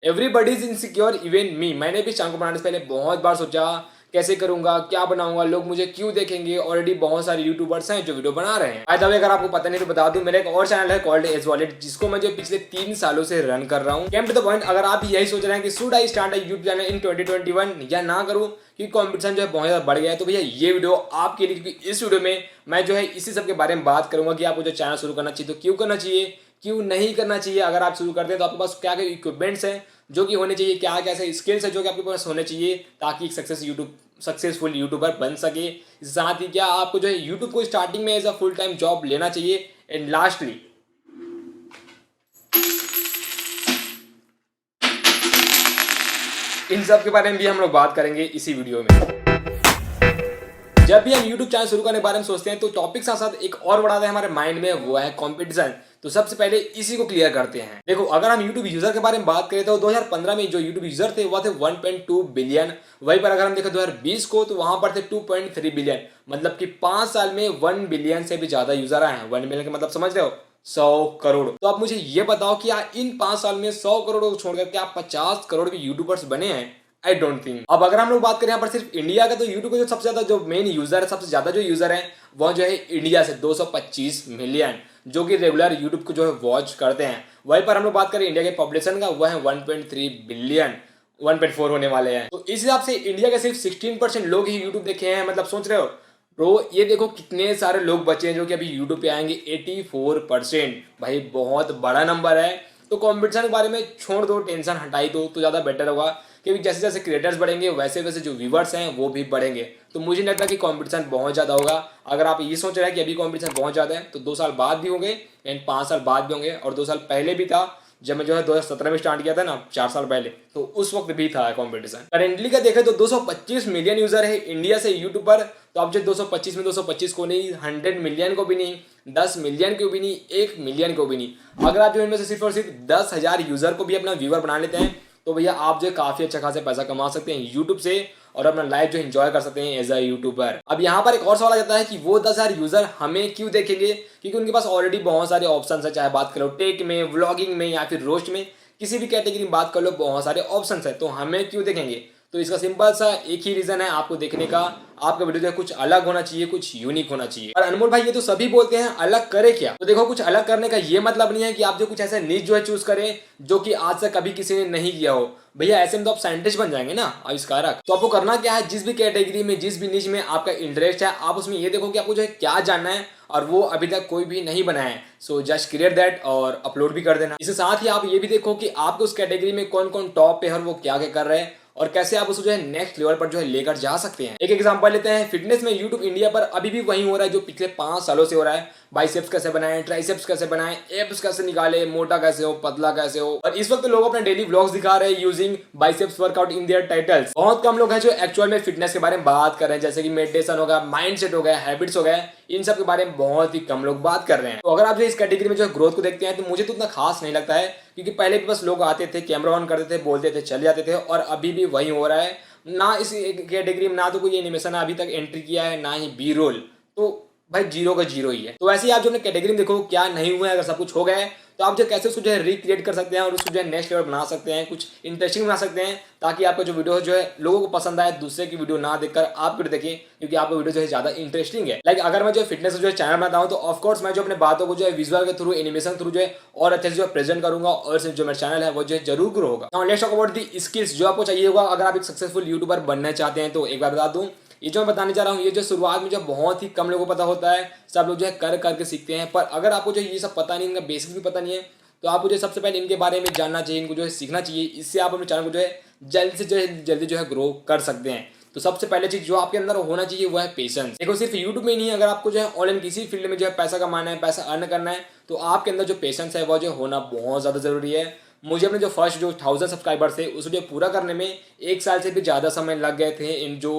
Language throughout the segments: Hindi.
एवरीबडी इज इनसिक्योर इवन मी। मैंने भी चैनल को बनाने से पहले बहुत बार सोचा कैसे करूंगा, क्या बनाऊंगा, लोग मुझे क्यों देखेंगे। ऑलरेडी बहुत सारे यूट्यूबर्स हैं जो वीडियो बना रहे हैं। बाय द वे, अगर आपको पता नहीं तो बता दूं, मेरा एक और चैनल है कॉल्ड एज वॉलेट, जिसको मैं जो पिछले 3 सालों से रन कर रहा हूँ। केम टू द पॉइंट, अगर आप यही सोच रहे हैं कि should I start a YouTube channel in 2021 या ना करूँ कि कंपटीशन जो है बहुत ज्यादा बढ़ गया है, तो भैया ये वीडियो आपके लिए, क्योंकि इस वीडियो में मैं जो है इसी सब के बारे में बात करूंगा कि आपको जो चैनल शुरू करना चाहिए तो क्यों करना चाहिए, क्यों नहीं करना चाहिए। अगर आप शुरू करते हैं तो आपके पास क्या क्या इक्विपमेंट्स हैं जो कि होने चाहिए, क्या क्या ऐसे स्किल्स है जो कि आपके पास होने चाहिए ताकि एक सक्सेसफुल यूट्यूबर बन सके। साथ ही क्या आपको जो है यूट्यूब को स्टार्टिंग में as a full time job लेना चाहिए। एंड लास्टली इन सब के बारे में भी हम लोग बात करेंगे इसी वीडियो में। जब भी हम YouTube चैनल शुरू करने के बारे में सोचते हैं तो टॉपिक साथ साथ एक और बड़ा आता है हमारे माइंड में, वो है कंपटीशन। तो सबसे पहले इसी को क्लियर करते हैं। देखो, अगर हम YouTube यूजर के बारे में बात करें तो 2015 में जो YouTube यूजर थे वो थे 1.2 बिलियन। वहीं पर अगर हम देखें 2020 को तो वहां पर थे 2.3 बिलियन। मतलब कि 5 साल में 1 बिलियन से भी ज्यादा यूजर आए हैं। 1 बिलियन का मतलब समझ रहे हो, 100 करोड़। तो आप मुझे ये बताओ कि इन 5 साल में 100 करोड़ को छोड़कर क्या 50 करोड़ भी यूट्यूबर्स बने हैं? I don't think. अब अगर हम लोग बात करें यहाँ पर सिर्फ इंडिया का, तो यूट्यूब का जो सबसे ज्यादा जो मेन यूजर है, सबसे ज्यादा जो यूजर है वो जो है इंडिया से 225 मिलियन, जो कि रेगुलर यूट्यूब को जो है वॉच करते हैं। वहीं पर हम लोग बात करें इंडिया के पॉपुलेशन का, वह है 1.3 बिलियन, 1.4 होने वाले हैं। तो इस हिसाब से इंडिया के सिर्फ 16% लोग ही यूट्यूब देखे हैं। मतलब सोच रहे हो ब्रो, ये देखो कितने सारे लोग बचे हैं जो कि अभी यूट्यूब पे आएंगे। 84%, भाई बहुत बड़ा नंबर है। तो कंपटीशन के बारे में छोड़ दो, टेंशन हटाई दो तो ज़्यादा बेटर होगा, क्योंकि जैसे जैसे क्रिएटर्स बढ़ेंगे वैसे वैसे जो व्यूवर्स हैं वो भी बढ़ेंगे। तो मुझे नहीं लगता कि कंपटीशन बहुत ज़्यादा होगा। अगर आप ये सोच रहे हैं कि अभी कंपटीशन बहुत ज़्यादा है तो 2 साल बाद भी होंगे एंड 5 साल बाद भी होंगे, और 2 साल पहले भी था जब मैं जो है 2017 में स्टार्ट किया था ना, 4 साल पहले, तो उस वक्त भी था कंपटीशन। करेंटली का देखें तो 225 मिलियन यूजर है इंडिया से यूट्यूब पर। तो आप जो 225 में 225 को नहीं, 100 मिलियन को भी नहीं, 10 मिलियन को भी नहीं, 1 मिलियन को भी नहीं, अगर आप जो इनमें से सिर्फ और सिर्फ 10,000 यूजर को भी अपना व्यूअर बना लेते हैं तो भैया आप जो काफी अच्छा खासा पैसा कमा सकते हैं यूट्यूब से, और अपना लाइफ जो एंजॉय कर सकते हैं एज अ यूट्यूबर। अब यहाँ पर एक और सवाल आ जाता है कि वो 10,000 यूजर हमें क्यों देखेंगे, क्योंकि उनके पास ऑलरेडी बहुत सारे ऑप्शन है। चाहे बात करो टेक में, व्लॉगिंग में, या फिर रोस्ट में, किसी भी कैटेगरी में बात कर लो, बहुत सारे ऑप्शन है। तो हमें क्यों देखेंगे? तो इसका सिंपल सा एक ही रीजन है आपको देखने का, आपका वीडियो जो है कुछ अलग होना चाहिए, कुछ यूनिक होना चाहिए। और अनमोल भाई, ये तो सभी बोलते हैं अलग करे क्या? तो देखो, कुछ अलग करने का ये मतलब नहीं है कि आप जो कुछ ऐसा निच जो है चूज करें जो कि आज तक कभी किसी ने नहीं किया हो। भैया ऐसे में तो आप साइंटिस्ट बन जाएंगे ना, आविष्कारक। तो आपको करना क्या है, जिस भी कैटेगरी में, जिस भी निच में आपका इंटरेस्ट है, आप उसमें ये देखो कि आपको जो है क्या जानना है, और वो अभी तक कोई भी नहीं बनाया है। सो जस्ट क्रिएट दैट और अपलोड भी कर देना। इसके साथ ही आप ये भी देखो कि आपको उस कैटेगरी में कौन कौन टॉप पे है और वो क्या क्या कर रहे हैं, और कैसे आप उसको जो है नेक्स्ट लेवल पर जो है लेकर जा सकते हैं। एक एग्जांपल लेते हैं फिटनेस में। यूट्यूब इंडिया पर अभी भी वही हो रहा है जो पिछले 5 सालों से हो रहा है। बाइसेप्स कैसे बनाएं, ट्राइसेप्स कैसे बनाएं, एब्स कैसे निकाले, मोटा कैसे हो, पतला कैसे हो। और इस वक्त लोग अपने डेली व्लॉग्स दिखा रहे हैं using biceps workout in their titles. बहुत कम लोग हैं जो एक्चुअल में फिटनेस के बारे में बात कर रहे हैं, जैसे कि मेडिटेशन हो गया, माइंडसेट हो गया, हैबिट्स हो गया। इन सब के बारे में बहुत ही कम लोग बात कर रहे हैं। तो अगर आप जो इस कैटेगरी में जो ग्रोथ को देखते हैं तो मुझे तो उतना खास नहीं लगता है, क्योंकि पहले भी बस लोग आते थे, कैमरा ऑन करते थे, बोलते थे, चले जाते थे, और अभी भी वही हो रहा है। ना इस कैटेगरी में ना तो कोई एनिमेशन अभी तक एंट्री किया है, ना ही बी रोल। तो भाई जीरो का जीरो ही है। तो वैसे ही आप जो अपने कैटेगरी में देखो क्या नहीं हुआ है, अगर सब कुछ हो गया है तो आप जो कैसे उसको जो है रिक्रिएट कर सकते हैं और उसको जो है नेक्स्ट लेवल बना सकते हैं, कुछ इंटरेस्टिंग बना सकते हैं, ताकि आपका जो वीडियो जो है लोगों को पसंद आए, दूसरे की वीडियो ना देखकर आप वीडियो देखें, क्योंकि आपका वीडियो जो है ज्यादा इंटरेस्टिंग है। लाइक अगर मैं जो फिटनेस जो है चैनल बनाता हूँ तो ऑफकोर्स मैं जो अपने बातों को जो है विजुअल के थ्रू, एनिमेशन थ्रू जो है और अच्छे से जो है प्रेजेंट करूंगा, और जो मेरा चैनल है वो जो है जरूर ग्रो होगा। Now let's talk about the skills जो आपको चाहिए होगा अगर आप एक सक्सेसफुल यूट्यूबर बनना चाहते हैं। तो एक बार बता दूं, ये जो मैं बताने जा रहा हूँ, ये जो शुरुआत में जो बहुत ही कम लोगों को पता होता है, सब लोग जो है कर करके सीखते हैं। पर अगर आपको जो ये सब पता नहीं, इनका बेसिक भी पता नहीं है, तो आपको जो सबसे पहले इनके बारे में जानना चाहिए, इनको जो है सीखना चाहिए। इससे आप अपने चैनल को जो है जल्दी जो है ग्रो कर सकते हैं। तो सबसे पहले चीज जो आपके अंदर होना चाहिए वो है पेशेंस। देखो, सिर्फ यूट्यूब में ही नहीं, अगर आपको जो है ऑनलाइन किसी फील्ड में जो है पैसा कमाना है, पैसा अर्न करना है, तो आपके अंदर जो पेशेंस है वो जो होना बहुत ज्यादा जरूरी है। मुझे अपने जो फर्स्ट जो 1000 सब्सक्राइबर्स थे उसको जो पूरा करने में 1 साल से भी ज़्यादा समय लग गए थे। इन जो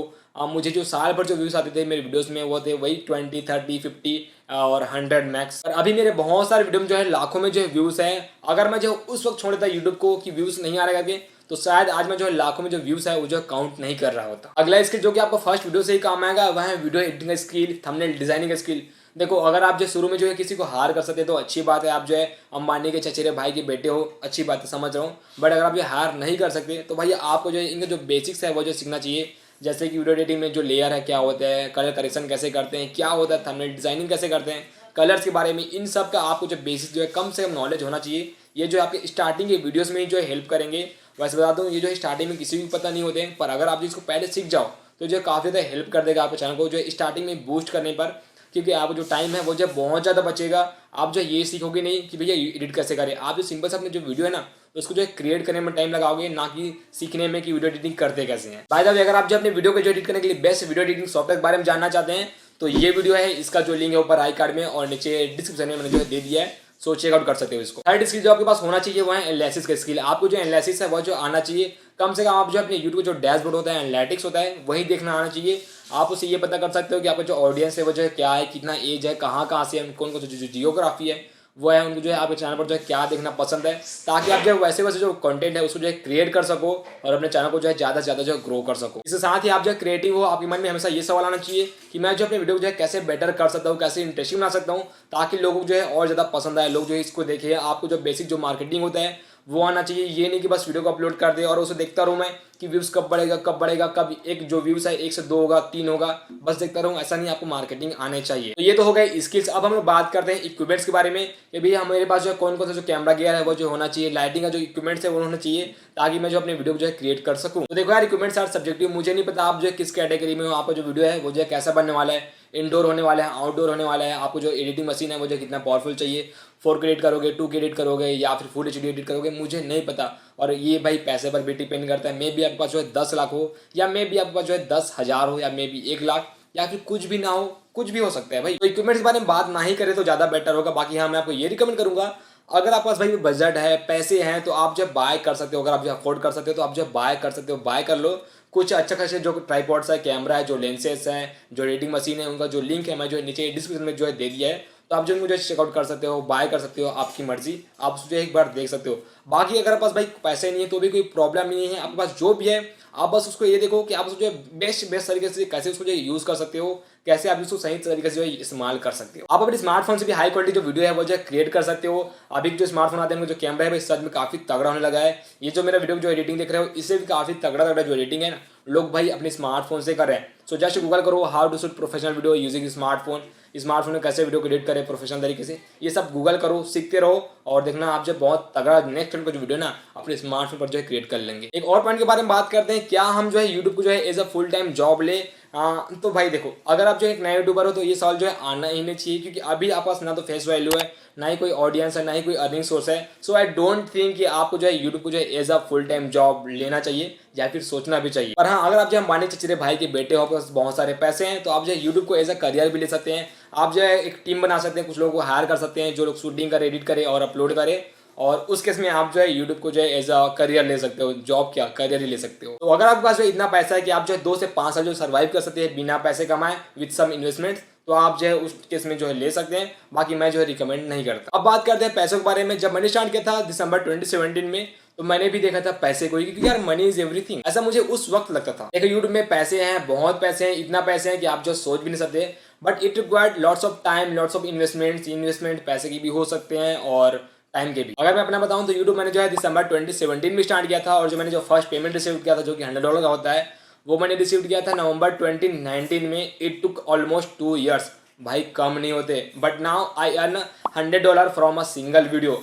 मुझे जो साल भर जो व्यूज़ आते थे मेरे वीडियोस में वो थे वही 20, 30, 50 और 100 मैक्स। और अभी मेरे बहुत सारे वीडियो में जो है लाखों में जो है व्यूज़ हैं। अगर मैं जो उस वक्त छोड़ देता यूट्यूब को कि व्यूज़ नहीं आ रहा करके, तो शायद आज मैं जो है लाखों में जो व्यूज़ है वो जो काउंट नहीं कर रहा होता। अगला स्किल जो कि आपको फर्स्ट वीडियो से ही काम आएगा वह है वीडियो एडिटिंग का स्किल, थंबनेल डिजाइनिंग का स्किल। देखो, अगर आप जो शुरू में जो है किसी को हार कर सकते हैं तो अच्छी बात है, आप जो है अंबानी के चचेरे भाई के बेटे हो, अच्छी बात है, समझ रहा हूँ। बट अगर आप ये हार नहीं कर सकते तो भाई आपको जो है इनके जो बेसिक्स है वो जो सीखना चाहिए। जैसे कि वीडियो एडिटिंग में जो लेयर है क्या होता है, कलर करेक्शन कैसे करते हैं, क्या होता है थंबनेल डिजाइनिंग कैसे करते हैं, कलर्स के बारे में, इन सब का आपको जो बेसिक जो है कम से कम नॉलेज होना चाहिए। ये जो आपके स्टार्टिंग के वीडियोस में ही जो है हेल्प करेंगे। वैसे बता दूँ, ये जो है स्टार्टिंग में किसी को पता नहीं होते हैं, पर अगर आप इसको पहले सीख जाओ तो जो काफ़ी ज़्यादा हेल्प कर देगा आपके चैनल को जो है स्टार्टिंग में बूस्ट करने पर। क्योंकि आप जो टाइम है वो जो बहुत ज़्यादा बचेगा। आप जो ये सीखोगे नहीं कि भैया एडिट कैसे करें, आप जो सिंपल से अपने जो वीडियो है ना उसको जो है क्रिएट करने में टाइम लगाओगे, ना कि सीखने में कि वीडियो एडिटिंग करते कैसे हैं। बाय द वे, अगर आप जो अपने वीडियो को जो एडिट करने के लिए बेस्ट वीडियो एडिटिंग सॉफ्टवेयर के बारे में जानना चाहते हैं तो ये वीडियो है, इसका जो लिंक है ऊपर आई कार्ड में और नीचे डिस्क्रिप्शन में मैंने जो है दे दिया है, सो चेकआउट कर सकते हो इसको। थर्ड स्किल जो आपके पास होना चाहिए वो है एनालिसिस का स्किल। आपको जो एनालिसिस है वो जो आना चाहिए, कम से कम आप जो अपने यूट्यूब जो डैशबोर्ड होता है, एनालिटिक्स होता है, वही देखना आना चाहिए। आप उससे ये पता कर सकते हो कि आपका जो ऑडियंस है वो जो है क्या है, कितना एज है, कहाँ से है, कौन कौन सी जो जियोग्राफी है वो है, उनको जो है आपके चैनल पर जो है क्या देखना पसंद है, ताकि आप जो वैसे वैसे जो कंटेंट है उसको जो है क्रिएट कर सको और अपने चैनल को जो है ज़्यादा से ज़्यादा जो है ग्रो कर सको। इसके साथ ही आप जो है क्रिएटिव हो, आपके मन में हमेशा ये सवाल आना चाहिए कि मैं जो अपने वीडियो को जो है कैसे बेटर कर सकता हूँ, कैसे इंटरेस्टिंग बना सकता हूँ, ताकि लोगों को जो है और ज़्यादा पसंद आए, लोग जो है इसको देखें। आपको जो बेसिक जो मार्केटिंग होता है वो आना चाहिए। ये नहीं कि बस वीडियो को अपलोड कर दे और उसे देखता रहूँ मैं कि व्यूज़ कब बढ़ेगा, कब एक जो व्यूज़ है 1 से 2 होगा, 3 होगा, बस देखता रहूँ, ऐसा नहीं। आपको मार्केटिंग आने चाहिए। तो ये तो हो गए स्किल्स। अब हम लोग बात करते हैं इक्विपमेंट्स के बारे में कि भैया हमारे पास जो कौन कौन सा जो कैमरा गियर है वो जो होना चाहिए, लाइटिंग का जो इक्विपमेंट्स है वो होना चाहिए, ताकि मैं जो अपने वीडियो को जो है क्रिएट कर सकूँ। तो देखो यार, इक्विपमेंट्स आर सब्जेक्टिव, मुझे नहीं पता आप जो है किस कैटेगरी में हो, आपका जो वीडियो है वो जो है कैसा बनने वाला है, इंडोर होने वाला है, आउटडोर होने वाला है, आपको जो एडिटिंग मशीन है वो जो कितना पावरफुल चाहिए, 4K एडिट करोगे, 2K एडिट करोगे या फिर फुल HD एडिट करोगे, मुझे नहीं पता। और ये भाई पैसे पर भी डिपेंड करता है। मे भी आपके पास जो है 10 लाख हो, या मे भी आपके पास जो है 10,000 हो, या मे भी 1 लाख, या फिर कुछ भी ना हो, कुछ भी हो सकता है भाई। तो इक्विपमेंट्स के बारे में बात ना ही करें तो ज़्यादा बेटर होगा। बाकी हाँ, मैं आपको ये रिकमेंड करूंगा, अगर आपके पास भाई बजट है, पैसे हैं, तो आप जो बाय कर सकते हो। अगर आप जो अफोर्ड कर सकते हो तो आप जो बाय कर सकते हो, बाय कर लो। कुछ अच्छा खासे जो ट्राइपॉड्स है, कैमरा है, जो लेंसेज हैं, जो एडिटिंग मशीन है, उनका जो लिंक है मैं जो नीचे डिस्क्रिप्शन में जो है दे दिया है, तो आप जो मुझे चेकआउट कर सकते हो, बाय कर सकते हो, आपकी मर्जी, आप उसको एक बार देख सकते हो। बाकी अगर आपके पास भाई पैसे नहीं है तो भी कोई प्रॉब्लम नहीं है, आपके पास जो भी है आप बस उसको ये देखो कि आप उसको जो बेस्ट तरीके से कैसे उसको जो यूज़ कर सकते हो, कैसे आप इसको सही तरीके से जो है इस्तेमाल कर सकते हो। आप अपने स्मार्टफोन से भी हाई क्वालिटी जो वीडियो है वो जो क्रिएट कर सकते हो। अभी जो स्मार्टफोन आते हैं जो कैमरा है भाई सच में काफ़ी तगड़ा होने लगा है। ये जो मेरा वीडियो जो एडिटिंग देख रहे हो इससे भी काफ़ी तगड़ा जो एडिटिंग है ना, लोग भाई अपने स्मार्टफोन से कर रहे हैं। सो जस्ट गूगल करो how to shoot professional video using smartphone, smartphone में कैसे वीडियो को एडिट करें प्रोफेशनल तरीके से, ये सब गूगल करो, सीखते रहो और देखना आप जब बहुत तगड़ा नेक्स्ट टाइम का जो वीडियो ना अपने स्मार्टफोन पर जो है क्रिएट कर लेंगे। एक और पॉइंट के बारे में बात करते हैं, क्या हम जो है यूट्यूब को जो है as a full time job ले। तो भाई देखो, अगर आप जो एक नया यूट्यूबर हो तो ये सवाल जो है आना ही नहीं चाहिए, क्योंकि अभी आपके पास ना तो फेस वैल्यू है, ना ही कोई ऑडियंस है, ना ही कोई अर्निंग सोर्स है। सो आई डोंट थिंक कि आपको जो है यूट्यूब को जो है as a full time job लेना चाहिए या फिर सोचना भी चाहिए। पर हाँ, अगर आप जो अंबानी चचेरे भाई के बेटे हो, आपके पास बहुत सारे पैसे हैं, तो आप जो है यूट्यूब को एज अ करियर भी ले सकते हैं। आप जो है एक टीम बना सकते हैं, कुछ लोगों को हायर कर सकते हैं जो लोग शूटिंग करे, एडिट करे और अपलोड करे, और उस केस में आप जो है यूट्यूब को जो है एज अ करियर ले सकते हो, जॉब क्या करियर ही ले सकते हो। तो अगर आपके पास जो इतना पैसा है कि आप जो है 2 से 5 साल जो सर्वाइव कर सकते हैं बिना पैसे कमाए विद सम इन्वेस्टमेंट, तो आप जो है उस केस में जो है ले सकते हैं। बाकी मैं जो है रिकमेंड नहीं करता। अब बात करते हैं पैसों के बारे में। जब मैंने स्टार्ट किया था दिसंबर 2017 में, तो मैंने भी देखा था पैसे को ही, क्योंकि यार मनी इज एवरीथिंग, ऐसा मुझे उस वक्त लगता था। देखो यूट्यूब में पैसे हैं, बहुत पैसे हैं, इतना पैसे हैं कि आप जो सोच भी नहीं सकते, but it required lots of time, lots of investment पैसे की भी हो सकते हैं और टाइम के भी। अगर मैं अपना बताऊं तो यूट्यूब मैंने जो है दिसंबर 2017 में स्टार्ट किया था, और जो मैंने जो फर्स्ट पेमेंट रिसीव किया था जो कि $100 का होता है, वो मैंने रिसीव किया था नवंबर 2019 में। इट टुक ऑलमोस्ट 2 ईयर्स, भाई कम नहीं होते। But now I earn $100 from a single video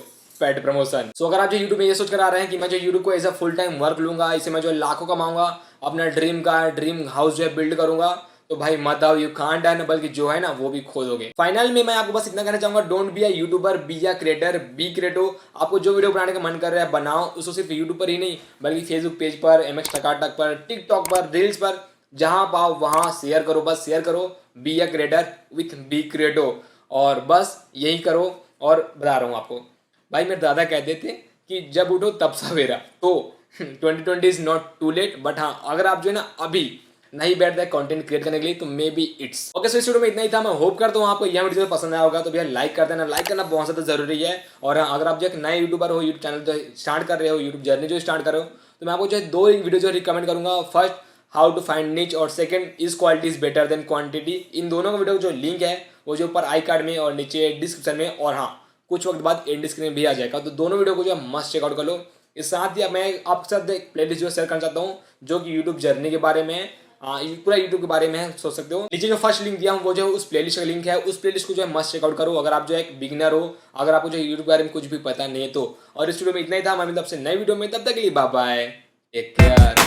paid promotion. So अगर आप जो यूट्यूब में ये सोच कर आ रहे हैं कि मैं जो यूट्यूब को as a full time work लूंगा, इसे मैं जो लाखों कमाऊंगा, अपना ड्रीम हाउस जो है बिल्ड करूंगा, तो भाई मत आओ, यू कांट डन, बल्कि जो है ना वो भी खोदोगे। फाइनल में मैं आपको बस इतना कहना चाहूंगा, don't be a YouTuber, be a creator, be Creato. आपको जो वीडियो बनाने का मन कर रहा है बनाओ, उसको सिर्फ यूट्यूब पर ही नहीं बल्कि फेसबुक पेज पर, MX टकाटक पर, टिकटॉक पर, रील्स पर, जहां पाओ वहां शेयर करो, बस शेयर करो। Be a creator with be Creato, और बस यही करो। और बता रहा हूँ आपको, भाई मेरे दादा कहते थे कि जब उठो तब सवेरा। तो 2020 is not too late, but हाँ अगर आप जो है ना अभी नहीं बैठता है कंटेंट क्रिएट करने के लिए, तो मे बी इट्स ओके। सो इस वीडियो में इतना ही था। मैं होप करता हूँ आपको यह वीडियो पसंद आया होगा। तो भैया लाइक कर देना, लाइक करना बहुत ज़्यादा जरूरी है। और हाँ, अगर आप जो एक नए यूट्यूबर हो, यूट्यूब चैनल जो स्टार्ट कर रहे हो, यूट्यूब जर्नी जो स्टार्ट कर रहे हो, तो मैं आपको जो है 2 वीडियो जो रिकमेंड करूंगा। First, how to find niche, और second, is quality is better than quantity. इन दोनों का वीडियो जो लिंक है वो जो ऊपर आई कार्ड में और नीचे डिस्क्रिप्शन में, और हाँ कुछ वक्त बाद एंड स्क्रीन भी आ जाएगा। तो दोनों वीडियो को जो है मस्ट चेकआउट कर लो। इस साथ ही अब मैं आपके साथ एक प्लेलिस्ट जो शेयर करना चाहता हूँ जो कि यूट्यूब जर्नी के बारे में है, पूरा यूट्यूब के बारे में है, सोच सकते हो। नीचे जो फर्स्ट लिंक दिया हूँ वो जो है उस प्लेलिस्ट का लिंक है, उस प्लेलिस्ट को जो है मस्ट चेकआउट करो अगर आप जो है एक बिगिनर हो, अगर आपको जो यूट्यूब के बारे में कुछ भी पता नहीं है तो। और इस वीडियो में इतना ही था, मैं मिलता हूं आपसे नई वीडियो में, तब तक के लिए बाय बाय, टेक केयर।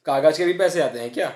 कागज के भी पैसे आते हैं क्या?